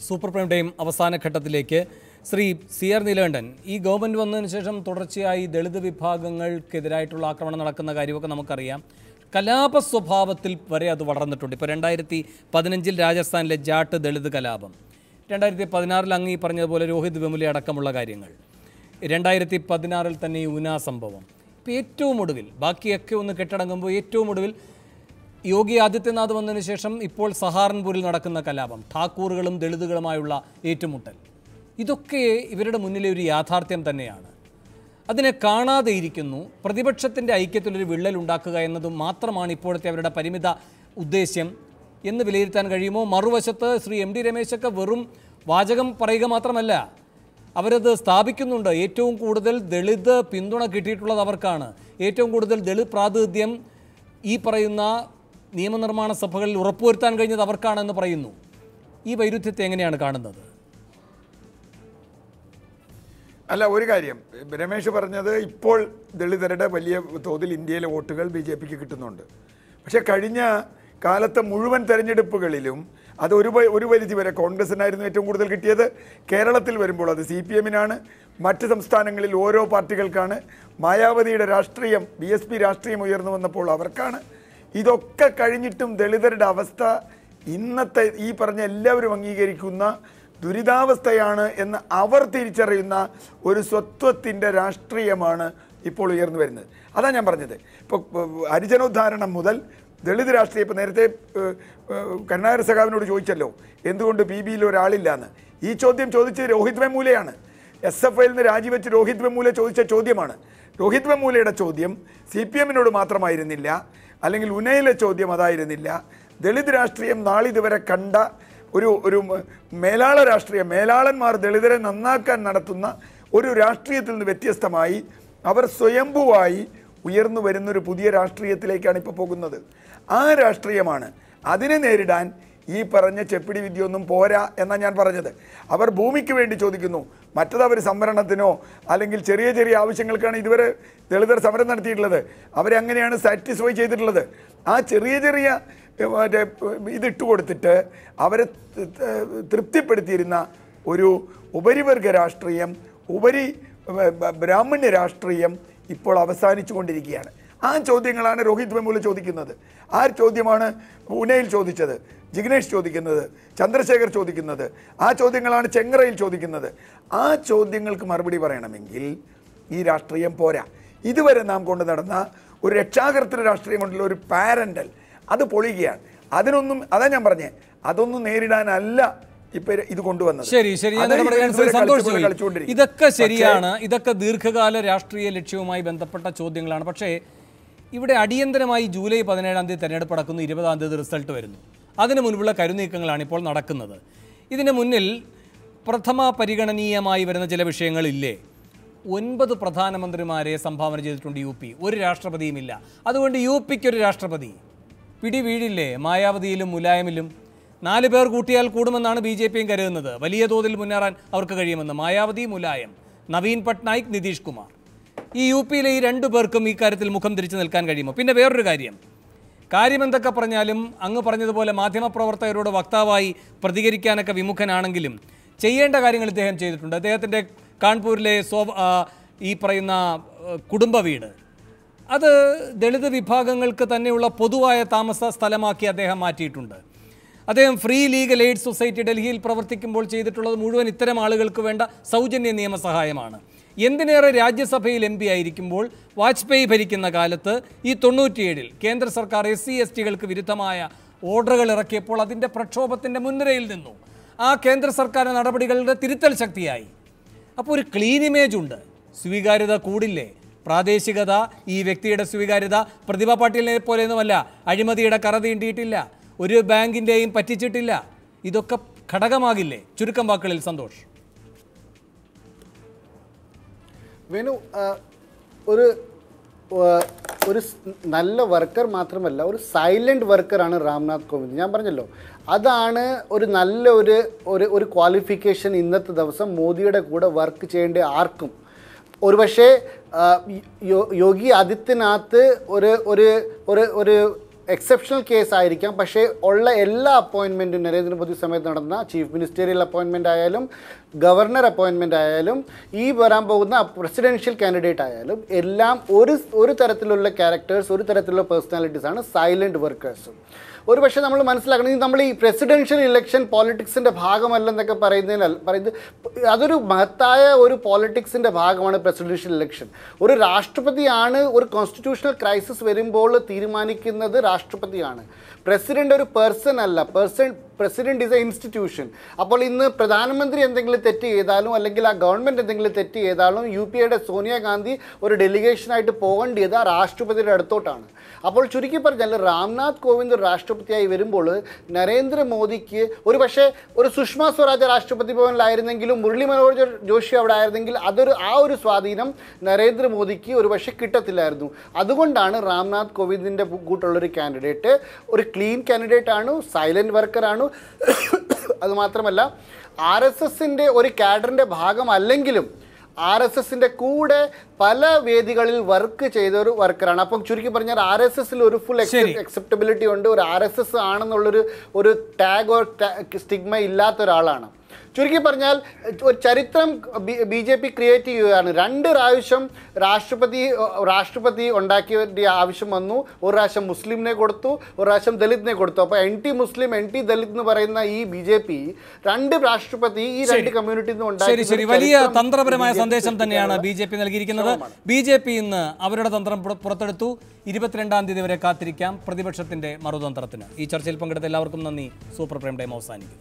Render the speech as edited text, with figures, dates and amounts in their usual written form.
Super prime time അവസാന ഘട്ടത്തിലേക്ക്. Shri C R Neelakantan, ഈ ഗവൺമെൻറ് വന്നതിന് ശേഷം തുടർച്ചയായി ദളിത് വിഭാഗങ്ങൾക്കെതിരായിട്ടുള്ള ആക്രമണം നടക്കുന്ന കാര്യമൊക്കെ നമുക്കറിയാം. കലാപ സ്വഭാവത്തിൽ വരെ അത് വളർന്നിട്ടുണ്ട്. ഇപ്പോൾ 2015 രാജസ്ഥാനിലെ ജാട്ട് ദളിത് കലാപം, 2016 അങ്ങ് ഈ പറഞ്ഞതുപോലെ രോഹിത് വെമുല അടക്കമുള്ള കാര്യങ്ങൾ, 2016 തന്നെ ഈ ഉന സംഭവം. ഇപ്പോൾ ഏറ്റവും ഒടുവിൽ, ബാക്കിയൊക്കെ ഒന്ന് കെട്ടടങ്ങുമ്പോൾ ഏറ്റവും ഒടുവിൽ യോഗി ആദിത്യനാഥ് വന്നതിന് ശേഷം ഇപ്പോൾ സഹാറൻപൂരിൽ നടക്കുന്ന കലാപം, ഠാക്കൂറുകളും ദളിതുകളുമായുള്ള ഏറ്റുമുട്ടൽ, ഇതൊക്കെ ഇവരുടെ മുന്നിലെ ഒരു യാഥാർത്ഥ്യം തന്നെയാണ്. അതിനെ കാണാതെ ഇരിക്കുന്നു. പ്രതിപക്ഷത്തിൻ്റെ ഐക്യത്തിലൊരു വിള്ളൽ ഉണ്ടാക്കുക എന്നതും മാത്രമാണ് ഇപ്പോഴത്തെ അവരുടെ പരിമിത ഉദ്ദേശ്യം എന്ന് വിലയിരുത്താൻ കഴിയുമോ? മറുവശത്ത് ശ്രീ എം ഡി രമേശൊക്കെ വെറും വാചകം പറയുക മാത്രമല്ല, അവരത് സ്ഥാപിക്കുന്നുണ്ട്. ഏറ്റവും കൂടുതൽ ദളിത് പിന്തുണ കിട്ടിയിട്ടുള്ളത് അവർക്കാണ്. ഏറ്റവും കൂടുതൽ ദളിത് പ്രാതിനിധ്യം ഈ പറയുന്ന നിയമനിർമ്മാണ സഭകളിൽ ഉറപ്പുവരുത്താൻ കഴിഞ്ഞത് അവർക്കാണെന്ന് പറയുന്നു. ഈ വൈരുദ്ധ്യത്തെ എങ്ങനെയാണ് കാണുന്നത്? അല്ല, ഒരു കാര്യം രമേശ് പറഞ്ഞത്, ഇപ്പോൾ ദളിതരുടെ വലിയ തോതിൽ ഇന്ത്യയിലെ വോട്ടുകൾ BJPക്ക് കിട്ടുന്നുണ്ട്. പക്ഷേ കഴിഞ്ഞ കാലത്തെ മുഴുവൻ തെരഞ്ഞെടുപ്പുകളിലും അത് ഒരു പരിധി വരെ കോൺഗ്രസിനായിരുന്നു ഏറ്റവും കൂടുതൽ കിട്ടിയത്. കേരളത്തിൽ വരുമ്പോൾ അത് CPMനാണ്. മറ്റ് സംസ്ഥാനങ്ങളിൽ ഓരോ പാർട്ടികൾക്കാണ്. മായാവതിയുടെ രാഷ്ട്രീയം, BSP രാഷ്ട്രീയം ഉയർന്നു വന്നപ്പോൾ അവർക്കാണ്. ഇതൊക്കെ കഴിഞ്ഞിട്ടും ദളിതരുടെ അവസ്ഥ ഇന്നത്തെ ഈ പറഞ്ഞ എല്ലാവരും അംഗീകരിക്കുന്ന ദുരിതാവസ്ഥയാണ് എന്ന് അവർ തിരിച്ചറിയുന്ന ഒരു സ്വത്വത്തിൻ്റെ രാഷ്ട്രീയമാണ് ഇപ്പോൾ ഉയർന്നു വരുന്നത്. അതാണ് ഞാൻ പറഞ്ഞത്. ഇപ്പോൾ ഹരിജനോദ്ധാരണം മുതൽ ദളിത് രാഷ്ട്രീയം, ഇപ്പോൾ നേരത്തെ കരുണാകര സഖാവിനോട് ചോദിച്ചല്ലോ എന്തുകൊണ്ട് PBയിൽ ഒരാളില്ലാന്ന്. ഈ ചോദ്യം ചോദിച്ചത് രോഹിത് വെമുലയാണ്. SFIയിൽ നിന്ന് രാജിവെച്ച് രോഹിത് വെമുല ചോദിച്ച ചോദ്യമാണ്. രോഹിത് വെമുലയുടെ ചോദ്യം CPMനോട് മാത്രമായിരുന്നില്ല, അല്ലെങ്കിൽ ഉനയിലെ ചോദ്യം അതായിരുന്നില്ല. ദളിത് രാഷ്ട്രീയം നാളിതുവരെ കണ്ട ഒരു മേലാള രാഷ്ട്രീയം, മേലാളന്മാർ ദളിതരെ നന്നാക്കാൻ നടത്തുന്ന ഒരു രാഷ്ട്രീയത്തിൽ നിന്ന് വ്യത്യസ്തമായി അവർ സ്വയംഭൂവായി ഉയർന്നു വരുന്നൊരു പുതിയ രാഷ്ട്രീയത്തിലേക്കാണ് ഇപ്പോൾ പോകുന്നത്. ആ രാഷ്ട്രീയമാണ്. അതിനെ നേരിടാൻ ഈ പറഞ്ഞ ചെപ്പിടി വിദ്യയൊന്നും പോരാ എന്നാണ് ഞാൻ പറഞ്ഞത്. അവർ ഭൂമിക്ക് വേണ്ടി ചോദിക്കുന്നു. മറ്റത് അവർ സംവരണത്തിനോ അല്ലെങ്കിൽ ചെറിയ ചെറിയ ആവശ്യങ്ങൾക്കാണ് ഇതുവരെ ദളിതർ സമരം നടത്തിയിട്ടുള്ളത്. അവരെ അങ്ങനെയാണ് സാറ്റിസ്ഫൈ ചെയ്തിട്ടുള്ളത്. ആ ചെറിയ ചെറിയ ഇതിട്ട് കൊടുത്തിട്ട് അവരെ തൃപ്തിപ്പെടുത്തിയിരുന്ന ഒരു ഉപരിവർഗ രാഷ്ട്രീയം, ബ്രാഹ്മണ്യ രാഷ്ട്രീയം ഇപ്പോൾ അവസാനിച്ചു കൊണ്ടിരിക്കുകയാണ്. ആ ചോദ്യങ്ങളാണ് രോഹിത് വെമുല ചോദിക്കുന്നത്. ആ ചോദ്യമാണ് ഉനയിൽ ചോദിച്ചത്, ജിഗ്നേഷ് ചോദിക്കുന്നത്, ചന്ദ്രശേഖർ ചോദിക്കുന്നത്. ആ ചോദ്യങ്ങളാണ് ചെങ്ങറയിൽ ചോദിക്കുന്നത്. ആ ചോദ്യങ്ങൾക്ക് മറുപടി പറയണമെങ്കിൽ ഈ രാഷ്ട്രീയം പോരാ. ഇതുവരെ നാം കൊണ്ടു നടന്ന ഒരു രക്ഷാകർത്തൃ രാഷ്ട്രീയമുണ്ടല്ലോ, ഒരു പാരൻ്റൽ, അത് പൊളിയുകയാണ്. അതിനൊന്നും, അതാ ഞാൻ പറഞ്ഞേ, അതൊന്നും നേരിടാനല്ല ഇപ്പൊ ഇത് കൊണ്ടുവന്നത്. ശരി, ഇതൊക്കെ ശരിയാണ്. ഇതൊക്കെ ദീർഘകാല രാഷ്ട്രീയ ലക്ഷ്യവുമായി ബന്ധപ്പെട്ട ചോദ്യങ്ങളാണ്. പക്ഷേ ഇവിടെ അടിയന്തരമായി ജൂലൈ 17 തെരഞ്ഞെടുപ്പ് നടക്കുന്നു, 20 റിസൾട്ട് വരുന്നു. അതിനു മുൻപുള്ള കരുനീക്കങ്ങളാണ് ഇപ്പോൾ നടക്കുന്നത്. ഇതിന് മുന്നിൽ പ്രഥമ പരിഗണനീയമായി വരുന്ന ചില വിഷയങ്ങളില്ലേ? 9 പ്രധാനമന്ത്രിമാരെ സംഭാവന ചെയ്തിട്ടുണ്ട് UP, ഒരു രാഷ്ട്രപതിയുമില്ല. അതുകൊണ്ട് UPക്കൊരു രാഷ്ട്രപതി പിടി വീഴില്ലേ? മായാവതിയിലും മുലായമിലും 4 പേർ കൂട്ടിയാൽ കൂടുമെന്നാണ് BJPയും കരുതുന്നത്. വലിയ തോതിൽ മുന്നേറാൻ അവർക്ക് കഴിയുമെന്ന്. മായാവതി, മുലായം, നവീൻ പട്നായിക്, നിതീഷ് കുമാർ. ഈ UPയിലെ ഈ 2 പേർക്കും ഈ കാര്യത്തിൽ മുഖം തിരിച്ചു നിൽക്കാൻ കഴിയുമോ? പിന്നെ വേറൊരു കാര്യം എന്തൊക്കെ പറഞ്ഞാലും അങ്ങ് പറഞ്ഞതുപോലെ മാധ്യമപ്രവർത്തകരോട് വക്താവായി പ്രതികരിക്കാനൊക്കെ വിമുഖനാണെങ്കിലും ചെയ്യേണ്ട കാര്യങ്ങൾ ഇദ്ദേഹം ചെയ്തിട്ടുണ്ട്. അദ്ദേഹത്തിൻ്റെ കാൺപൂരിലെ ഈ പറയുന്ന കുടുംബ വീട്, അത് ദളിത് വിഭാഗങ്ങൾക്ക് തന്നെയുള്ള പൊതുവായ താമസ സ്ഥലമാക്കി അദ്ദേഹം മാറ്റിയിട്ടുണ്ട്. അദ്ദേഹം ഫ്രീ ലീഗൽ എയ്ഡ് സൊസൈറ്റി ഡൽഹിയിൽ പ്രവർത്തിക്കുമ്പോൾ ചെയ്തിട്ടുള്ളത് മുഴുവൻ ഇത്തരം ആളുകൾക്ക് വേണ്ട സൗജന്യ നിയമസഹായമാണ്. എന്തിനേറെ രാജ്യസഭയിൽ MP ആയിരിക്കുമ്പോൾ വാജ്പേയി ഭരിക്കുന്ന കാലത്ത് ഈ 97 കേന്ദ്ര സർക്കാർ SC/STകൾക്ക് വിരുദ്ധമായ ഓർഡറുകൾ ഇറക്കിയപ്പോൾ അതിൻ്റെ പ്രക്ഷോഭത്തിൻ്റെ മുൻനിരയിൽ നിന്നു. ആ കേന്ദ്ര സർക്കാർ നടപടികളുടെ തിരുത്തൽ ശക്തിയായി. അപ്പോൾ ഒരു ക്ലീൻ ഇമേജ് ഉണ്ട്. സ്വീകാര്യത കൂടില്ലേ? പ്രാദേശികത, ഈ വ്യക്തിയുടെ സ്വീകാര്യത പ്രതിഭ പാട്ടീലിനെ പോലെയൊന്നുമല്ല. അഴിമതിയുടെ കറ തീണ്ടിയിട്ടില്ല, ഒരു ബാങ്കിൻ്റെയും പറ്റിച്ചിട്ടില്ല. ഇതൊക്കെ ഘടകമാകില്ലേ? ചുരുക്കം വാക്കുകളിൽ സന്തോഷ്. വേണു, ഒരു നല്ല വർക്കർ മാത്രമല്ല, ഒരു സൈലൻറ്റ് വർക്കറാണ് രാംനാഥ് കോവിന്ദ്. ഞാൻ പറഞ്ഞല്ലോ, അതാണ് ഒരു നല്ല ഒരു ക്വാളിഫിക്കേഷൻ ഇന്നത്തെ ദിവസം മോദിയുടെ കൂടെ വർക്ക് ചെയ്യേണ്ട ആർക്കും. ഒരുപക്ഷെ യോഗി ആദിത്യനാഥ് ഒരു എക്സെപ്ഷണൽ കേസ് ആയിരിക്കാം. പക്ഷേ ഉള്ള എല്ലാ അപ്പോയിൻമെൻറ്റും നരേന്ദ്രമോദി സമയത്ത് നടന്ന ചീഫ് മിനിസ്റ്റീരിയൽ അപ്പോയിൻമെൻ്റ് ആയാലും ഗവർണർ അപ്പോയിൻമെൻ്റ് ആയാലും ഈ വരാൻ പോകുന്ന പ്രസിഡൻഷ്യൽ കാൻഡിഡേറ്റ് ആയാലും എല്ലാം ഒരു തരത്തിലുള്ള ക്യാരക്ടേഴ്സ്, ഒരു തരത്തിലുള്ള പേഴ്സണാലിറ്റീസാണ് സൈലൻറ്റ് വർക്കേഴ്സും. ഒരു പക്ഷേ നമ്മൾ മനസ്സിലാക്കണം, നമ്മൾ ഈ പ്രസിഡൻഷ്യൽ ഇലക്ഷൻ പോളിറ്റിക്സിൻ്റെ ഭാഗമല്ലെന്നൊക്കെ പറയുന്നത് അതൊരു മഹത്തായ ഒരു പോളിറ്റിക്സിൻ്റെ ഭാഗമാണ് പ്രസിഡൻഷ്യൽ ഇലക്ഷൻ. ഒരു രാഷ്ട്രപതിയാണ് ഒരു കോൺസ്റ്റിറ്റ്യൂഷണൽ ക്രൈസിസ് വരുമ്പോൾ തീരുമാനിക്കുന്നത് രാഷ്ട്രപതിയാണ്. പ്രസിഡന്റ് ഒരു പേഴ്സൺ അല്ല, പ്രസിഡന്റ് ഈസ് എ ഇൻസ്റ്റിറ്റ്യൂഷൻ. അപ്പോൾ ഇന്ന് പ്രധാനമന്ത്രി എന്തെങ്കിലും തെറ്റ് ചെയ്താലും അല്ലെങ്കിൽ ആ ഗവൺമെൻറ് എന്തെങ്കിലും തെറ്റ് ചെയ്താലും UPAയുടെ സോണിയാഗാന്ധി ഒരു ഡെലിഗേഷനായിട്ട് പോകേണ്ടത് ആ രാഷ്ട്രപതിയുടെ അടുത്തോട്ടാണ്. അപ്പോൾ ചുരുക്കി പറഞ്ഞാൽ രാംനാഥ് കോവിന്ദ് രാഷ്ട്രപതിയായി വരുമ്പോൾ നരേന്ദ്രമോദിക്ക് ഒരു പക്ഷേ ഒരു സുഷമ സ്വരാജ് രാഷ്ട്രപതി ഭവനിലായിരുന്നെങ്കിലും മുരളി മനോഹർ ജോഷി അവിടെ ആയിരുന്നെങ്കിൽ ആ ഒരു സ്വാധീനം നരേന്ദ്രമോദിക്ക് ഒരു പക്ഷേ കിട്ടത്തില്ലായിരുന്നു. അതുകൊണ്ടാണ് രാംനാഥ് കോവിന്ദിൻ്റെ കൂട്ടുള്ളൊരു കാൻഡിഡേറ്റ് ഒരു ക്ലീൻ കാൻഡിഡേറ്റ് ആണ്, സൈലൻറ്റ് വർക്കറാണ്. അതുമാത്രമല്ല RSSൻ്റെ ഒരു കാഡറിൻ്റെ ഭാഗമല്ലെങ്കിലും RSSൻ്റെ കൂടെ പല വേദികളിൽ വർക്ക് ചെയ്ത ഒരു വർക്കറാണ്. അപ്പം ചുരുക്കി പറഞ്ഞാൽ RSSൽ ഒരു ഫുൾ അക്സെപ്റ്റബിലിറ്റി ഉണ്ട്. ഒരു RSS ആണെന്നുള്ളൊരു ടാഗോ സ്റ്റിഗ്മ ഇല്ലാത്ത ഒരാളാണ്. ചുരുക്കി പറഞ്ഞാൽ ഒരു ചരിത്രം BJP ക്രിയേറ്റ് ചെയ്യുകയാണ്. 2 പ്രാവശ്യം രാഷ്ട്രപതി ഉണ്ടാക്കിയ ആവശ്യം വന്നു. ഒരു പ്രാവശ്യം മുസ്ലിമിനെ കൊടുത്തു, ഒരു പ്രാവശ്യം ദലിതിനെ കൊടുത്തു. അപ്പോൾ NT മുസ്ലിം NT ദലിത് എന്ന് പറയുന്ന ഈ BJP 2 രാഷ്ട്രപതി ഈ 2 കമ്മ്യൂണിറ്റിയിൽ നിന്ന് ഉണ്ടാക്കി. വലിയ തന്ത്രപരമായ സന്ദേശം തന്നെയാണ് BJP നൽകിയിരിക്കുന്നത്. BJP ഇന്ന് അവരുടെ തന്ത്രം പുറത്തെടുത്തു. 22-ാം തീയതി വരെ കാത്തിരിക്കാം പ്രതിപക്ഷത്തിന്റെ മറുതന്ത്രത്തിന്. ഈ ചർച്ചയിൽ പങ്കെടുത്ത എല്ലാവർക്കും നന്ദി. സൂപ്പർ പ്രൈം ടൈം അവസാനിക്കും.